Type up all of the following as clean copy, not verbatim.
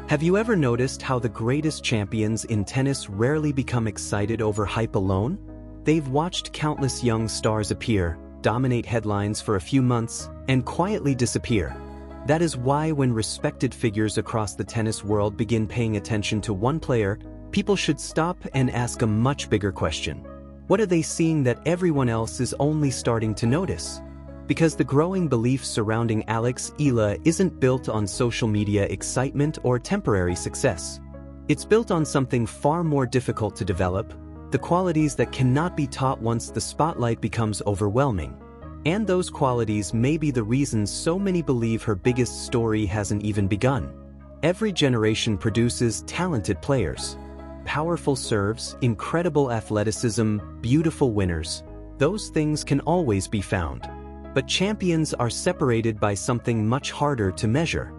Have you ever noticed how the greatest champions in tennis rarely become excited over hype alone? They've watched countless young stars appear, dominate headlines for a few months, and quietly disappear. That is why when respected figures across the tennis world begin paying attention to one player, people should stop and ask a much bigger question. What are they seeing that everyone else is only starting to notice? Because the growing belief surrounding Alex Eala isn't built on social media excitement or temporary success. It's built on something far more difficult to develop, the qualities that cannot be taught once the spotlight becomes overwhelming. And those qualities may be the reasons so many believe her biggest story hasn't even begun. Every generation produces talented players. Powerful serves, incredible athleticism, beautiful winners. Those things can always be found. But champions are separated by something much harder to measure.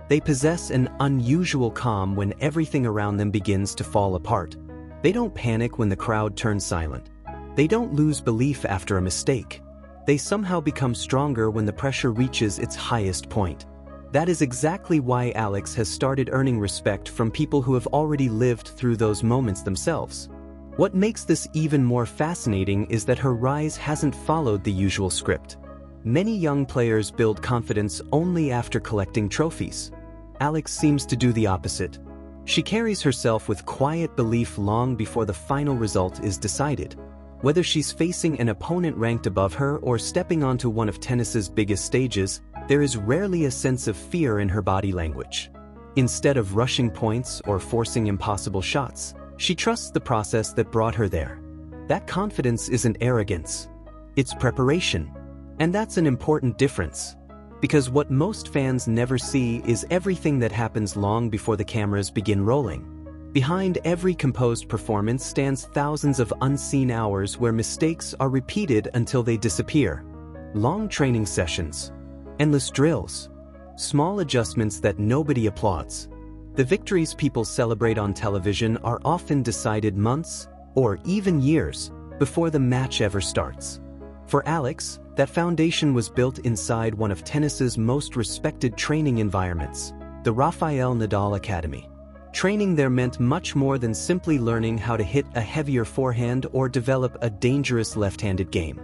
They possess an unusual calm when everything around them begins to fall apart. They don't panic when the crowd turns silent. They don't lose belief after a mistake. They somehow become stronger when the pressure reaches its highest point. That is exactly why Alex has started earning respect from people who have already lived through those moments themselves. What makes this even more fascinating is that her rise hasn't followed the usual script. Many young players build confidence only after collecting trophies. Alex seems to do the opposite. She carries herself with quiet belief long before the final result is decided. Whether she's facing an opponent ranked above her or stepping onto one of tennis's biggest stages, there is rarely a sense of fear in her body language. Instead of rushing points or forcing impossible shots, she trusts the process that brought her there. That confidence isn't arrogance. It's preparation. And that's an important difference. Because what most fans never see is everything that happens long before the cameras begin rolling. Behind every composed performance stands thousands of unseen hours where mistakes are repeated until they disappear. Long training sessions. Endless drills. Small adjustments that nobody applauds. The victories people celebrate on television are often decided months, or even years, before the match ever starts. For Alex, that foundation was built inside one of tennis's most respected training environments, the Rafael Nadal Academy. Training there meant much more than simply learning how to hit a heavier forehand or develop a dangerous left-handed game.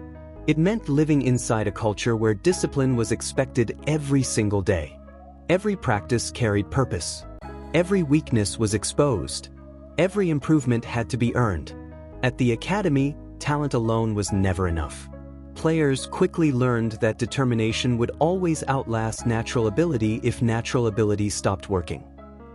It meant living inside a culture where discipline was expected every single day. Every practice carried purpose. Every weakness was exposed. Every improvement had to be earned. At the academy, talent alone was never enough. Players quickly learned that determination would always outlast natural ability if natural ability stopped working.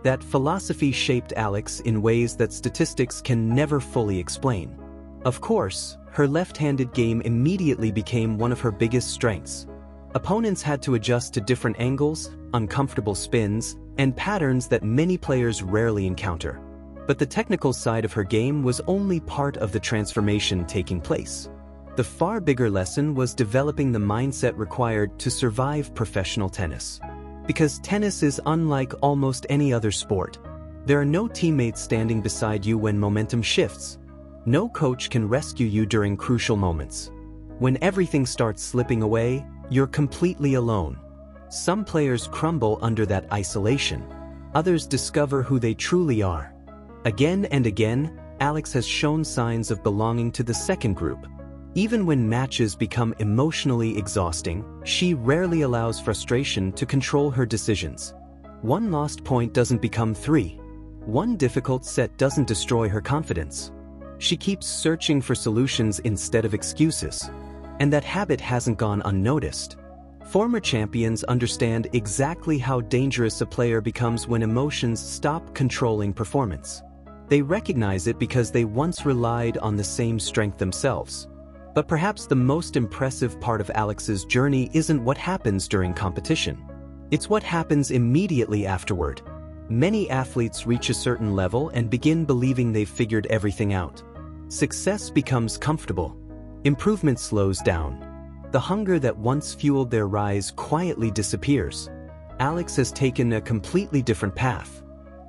That philosophy shaped Alex in ways that statistics can never fully explain. Of course, her left-handed game immediately became one of her biggest strengths. Opponents had to adjust to different angles, uncomfortable spins, and patterns that many players rarely encounter. But the technical side of her game was only part of the transformation taking place. The far bigger lesson was developing the mindset required to survive professional tennis. Because tennis is unlike almost any other sport. There are no teammates standing beside you when momentum shifts. No coach can rescue you during crucial moments. When everything starts slipping away, you're completely alone. Some players crumble under that isolation. Others discover who they truly are. Again and again, Alex has shown signs of belonging to the second group. Even when matches become emotionally exhausting, she rarely allows frustration to control her decisions. One lost point doesn't become 3. One difficult set doesn't destroy her confidence. She keeps searching for solutions instead of excuses. And that habit hasn't gone unnoticed. Former champions understand exactly how dangerous a player becomes when emotions stop controlling performance. They recognize it because they once relied on the same strength themselves. But perhaps the most impressive part of Alex's journey isn't what happens during competition. It's what happens immediately afterward. Many athletes reach a certain level and begin believing they've figured everything out. Success becomes comfortable. Improvement slows down. The hunger that once fueled their rise quietly disappears. Alex has taken a completely different path.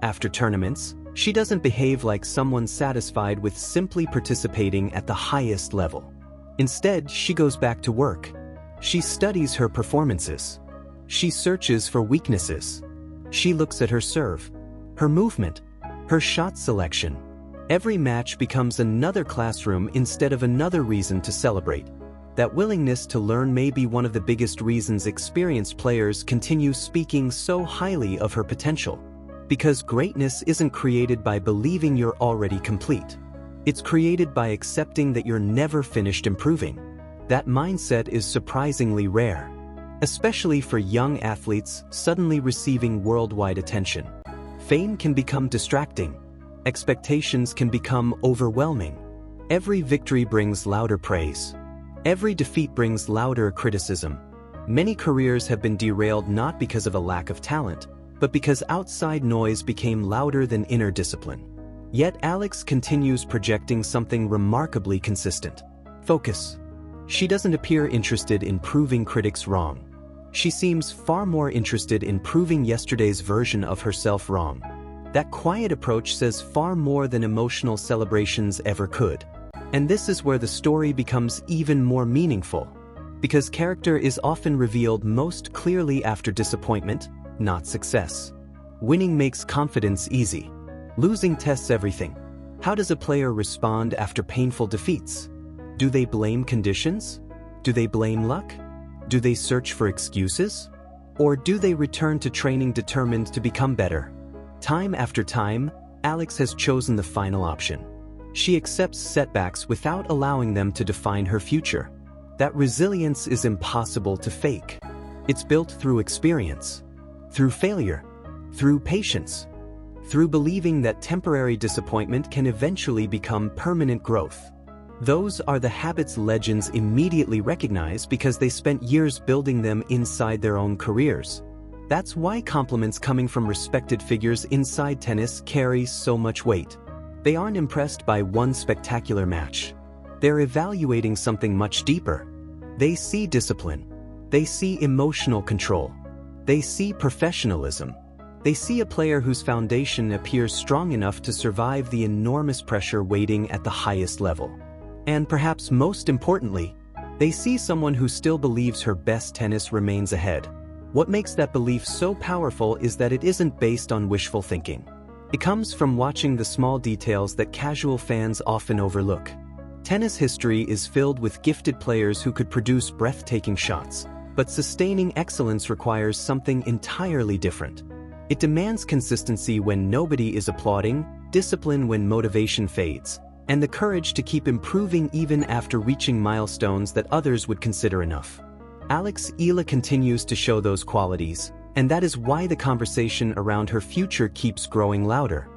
After tournaments, she doesn't behave like someone satisfied with simply participating at the highest level. Instead, she goes back to work. She studies her performances. She searches for weaknesses. She looks at her serve, her movement, her shot selection. Every match becomes another classroom instead of another reason to celebrate. That willingness to learn may be one of the biggest reasons experienced players continue speaking so highly of her potential. Because greatness isn't created by believing you're already complete. It's created by accepting that you're never finished improving. That mindset is surprisingly rare, especially for young athletes suddenly receiving worldwide attention. Fame can become distracting. Expectations can become overwhelming. Every victory brings louder praise. Every defeat brings louder criticism. Many careers have been derailed not because of a lack of talent, but because outside noise became louder than inner discipline. Yet Alex continues projecting something remarkably consistent: focus. She doesn't appear interested in proving critics wrong. She seems far more interested in proving yesterday's version of herself wrong. That quiet approach says far more than emotional celebrations ever could. And this is where the story becomes even more meaningful, because character is often revealed most clearly after disappointment, not success. Winning makes confidence easy. Losing tests everything. How does a player respond after painful defeats? Do they blame conditions? Do they blame luck? Do they search for excuses? Or do they return to training determined to become better? Time after time, Alex has chosen the final option. She accepts setbacks without allowing them to define her future. That resilience is impossible to fake. It's built through experience, through failure, through patience, through believing that temporary disappointment can eventually become permanent growth. Those are the habits legends immediately recognize because they spent years building them inside their own careers. That's why compliments coming from respected figures inside tennis carry so much weight. They aren't impressed by one spectacular match. They're evaluating something much deeper. They see discipline. They see emotional control. They see professionalism. They see a player whose foundation appears strong enough to survive the enormous pressure waiting at the highest level. And perhaps most importantly, they see someone who still believes her best tennis remains ahead. What makes that belief so powerful is that it isn't based on wishful thinking. It comes from watching the small details that casual fans often overlook. Tennis history is filled with gifted players who could produce breathtaking shots, but sustaining excellence requires something entirely different. It demands consistency when nobody is applauding, discipline when motivation fades, and the courage to keep improving even after reaching milestones that others would consider enough. Alex Eala continues to show those qualities, and that is why the conversation around her future keeps growing louder.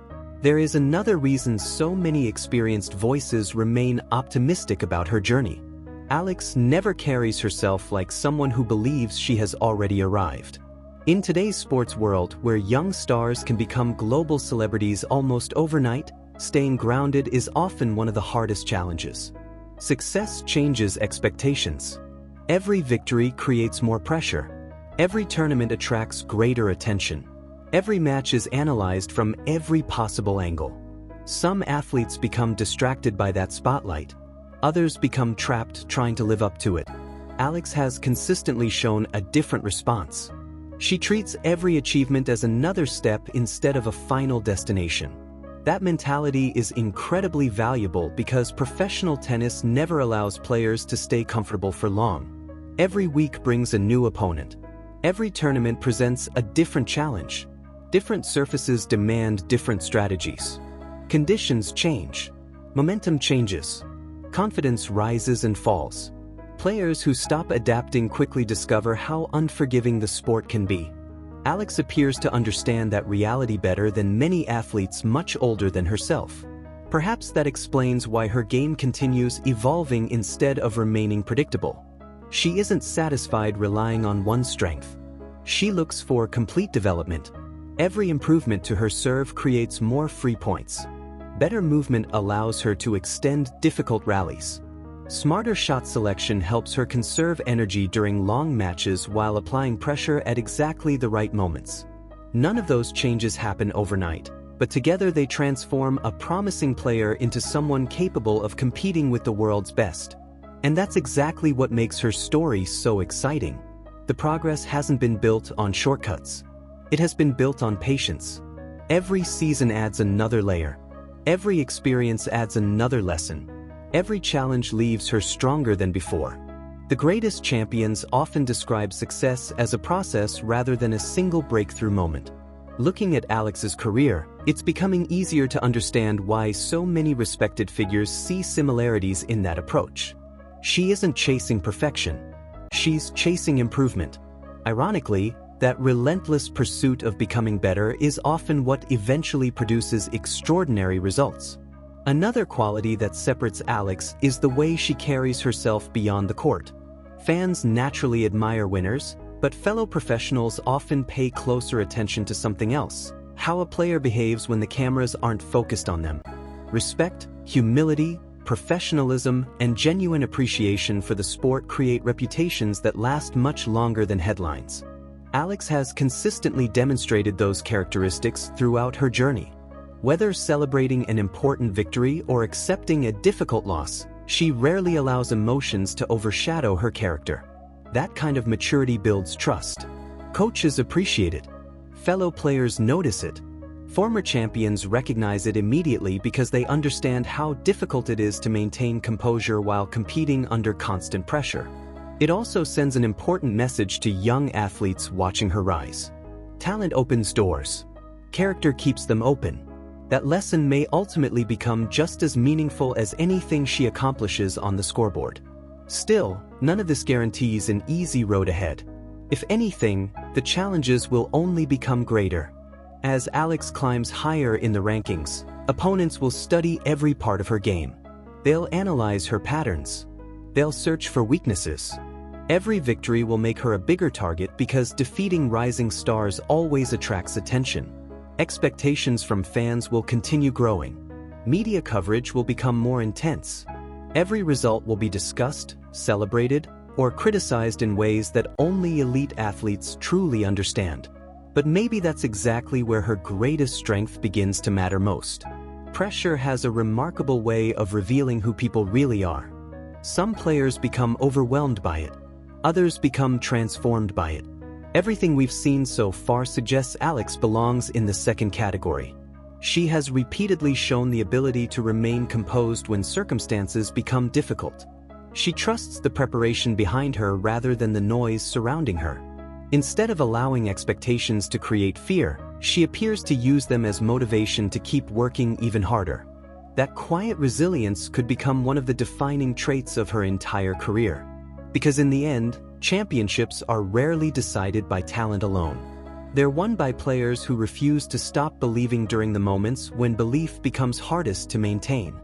There is another reason so many experienced voices remain optimistic about her journey. Alex never carries herself like someone who believes she has already arrived. In today's sports world, where young stars can become global celebrities almost overnight, staying grounded is often one of the hardest challenges. Success changes expectations. Every victory creates more pressure. Every tournament attracts greater attention. Every match is analyzed from every possible angle. Some athletes become distracted by that spotlight. Others become trapped trying to live up to it. Alex has consistently shown a different response. She treats every achievement as another step instead of a final destination. That mentality is incredibly valuable because professional tennis never allows players to stay comfortable for long. Every week brings a new opponent. Every tournament presents a different challenge. Different surfaces demand different strategies. Conditions change. Momentum changes. Confidence rises and falls. Players who stop adapting quickly discover how unforgiving the sport can be. Alex appears to understand that reality better than many athletes much older than herself. Perhaps that explains why her game continues evolving instead of remaining predictable. She isn't satisfied relying on one strength. She looks for complete development. Every improvement to her serve creates more free points. Better movement allows her to extend difficult rallies. Smarter shot selection helps her conserve energy during long matches while applying pressure at exactly the right moments. None of those changes happen overnight, but together they transform a promising player into someone capable of competing with the world's best. And that's exactly what makes her story so exciting. The progress hasn't been built on shortcuts. It has been built on patience. Every season adds another layer. Every experience adds another lesson. Every challenge leaves her stronger than before. The greatest champions often describe success as a process rather than a single breakthrough moment. Looking at Alex's career, it's becoming easier to understand why so many respected figures see similarities in that approach. She isn't chasing perfection. She's chasing improvement. Ironically, that relentless pursuit of becoming better is often what eventually produces extraordinary results. Another quality that separates Alex is the way she carries herself beyond the court. Fans naturally admire winners, but fellow professionals often pay closer attention to something else: how a player behaves when the cameras aren't focused on them. Respect, humility, professionalism, and genuine appreciation for the sport create reputations that last much longer than headlines. Alex has consistently demonstrated those characteristics throughout her journey. Whether celebrating an important victory or accepting a difficult loss, she rarely allows emotions to overshadow her character. That kind of maturity builds trust. Coaches appreciate it. Fellow players notice it. Former champions recognize it immediately because they understand how difficult it is to maintain composure while competing under constant pressure. It also sends an important message to young athletes watching her rise. Talent opens doors. Character keeps them open. That lesson may ultimately become just as meaningful as anything she accomplishes on the scoreboard. Still, none of this guarantees an easy road ahead. If anything, the challenges will only become greater. As Alex climbs higher in the rankings, opponents will study every part of her game. They'll analyze her patterns. They'll search for weaknesses. Every victory will make her a bigger target because defeating rising stars always attracts attention. Expectations from fans will continue growing. Media coverage will become more intense. Every result will be discussed, celebrated, or criticized in ways that only elite athletes truly understand. But maybe that's exactly where her greatest strength begins to matter most. Pressure has a remarkable way of revealing who people really are. Some players become overwhelmed by it. Others become transformed by it. Everything we've seen so far suggests Alex belongs in the second category. She has repeatedly shown the ability to remain composed when circumstances become difficult. She trusts the preparation behind her rather than the noise surrounding her. Instead of allowing expectations to create fear, she appears to use them as motivation to keep working even harder. That quiet resilience could become one of the defining traits of her entire career. Because in the end, championships are rarely decided by talent alone. They're won by players who refuse to stop believing during the moments when belief becomes hardest to maintain.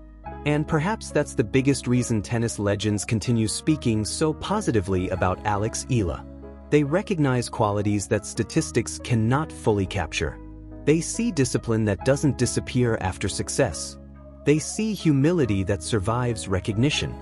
And perhaps that's the biggest reason tennis legends continue speaking so positively about Alex Eala. They recognize qualities that statistics cannot fully capture. They see discipline that doesn't disappear after success. They see humility that survives recognition.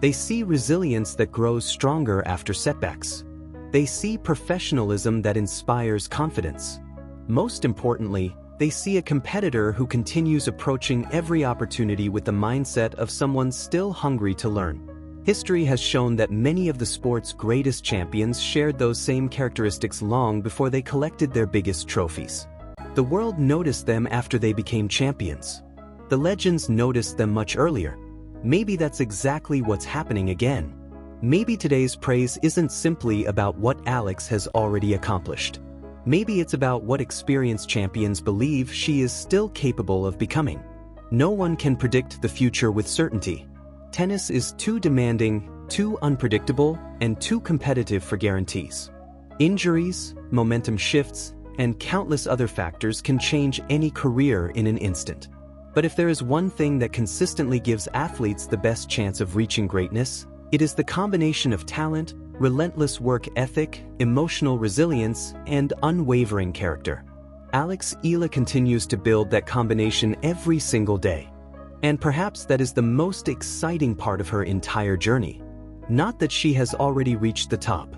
They see resilience that grows stronger after setbacks. They see professionalism that inspires confidence. Most importantly, they see a competitor who continues approaching every opportunity with the mindset of someone still hungry to learn. History has shown that many of the sport's greatest champions shared those same characteristics long before they collected their biggest trophies. The world noticed them after they became champions. The legends noticed them much earlier. Maybe that's exactly what's happening again. Maybe today's praise isn't simply about what Alex has already accomplished. Maybe it's about what experienced champions believe she is still capable of becoming. No one can predict the future with certainty. Tennis is too demanding, too unpredictable, and too competitive for guarantees. Injuries, momentum shifts, and countless other factors can change any career in an instant. But if there is one thing that consistently gives athletes the best chance of reaching greatness, it is the combination of talent, relentless work ethic, emotional resilience, and unwavering character. Alex Eala continues to build that combination every single day. And perhaps that is the most exciting part of her entire journey. Not that she has already reached the top,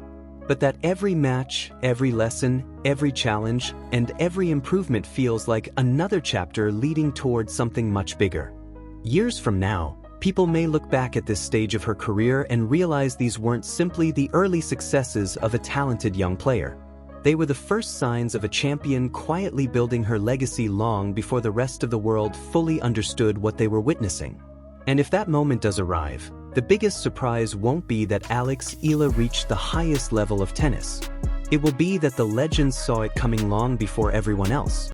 but that every match, every lesson, every challenge, and every improvement feels like another chapter leading towards something much bigger. Years from now, people may look back at this stage of her career and realize these weren't simply the early successes of a talented young player. They were the first signs of a champion quietly building her legacy long before the rest of the world fully understood what they were witnessing. And if that moment does arrive, the biggest surprise won't be that Alex Eala reached the highest level of tennis. It will be that the legends saw it coming long before everyone else.